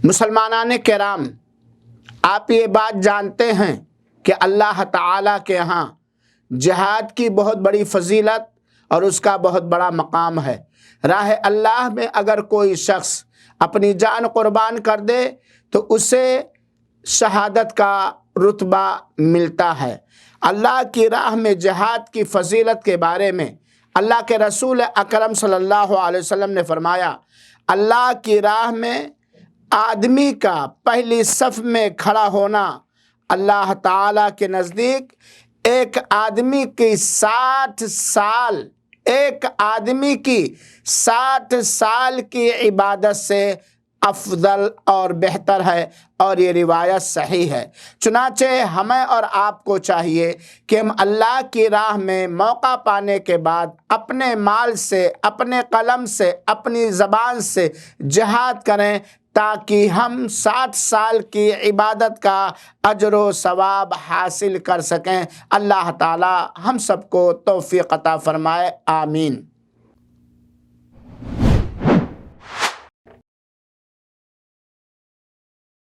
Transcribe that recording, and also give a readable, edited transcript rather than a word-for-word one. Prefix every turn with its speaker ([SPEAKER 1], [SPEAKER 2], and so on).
[SPEAKER 1] مسلمانان کرام، آپ یہ بات جانتے ہیں کہ اللہ تعالیٰ کے ہاں جہاد کی بہت بڑی فضیلت اور اس کا بہت بڑا مقام ہے۔ راہ اللہ میں اگر کوئی شخص اپنی جان قربان کر دے تو اسے شہادت کا رتبہ ملتا ہے۔ اللہ کی راہ میں جہاد کی فضیلت کے بارے میں اللہ کے رسول اکرم صلی اللہ علیہ وسلم نے فرمایا، اللہ کی راہ میں آدمی کا پہلی صف میں کھڑا ہونا اللہ تعالیٰ کے نزدیک ایک آدمی کی 60 سال کی عبادت سے افضل اور بہتر ہے، اور یہ روایت صحیح ہے۔ چنانچہ ہمیں اور آپ کو چاہیے کہ ہم اللہ کی راہ میں موقع پانے کے بعد اپنے مال سے، اپنے قلم سے، اپنی زبان سے جہاد کریں، تاکہ ہم 60 سال کی عبادت کا اجر و ثواب حاصل کر سکیں۔ اللہ تعالی ہم سب کو توفیق عطا فرمائے، آمین۔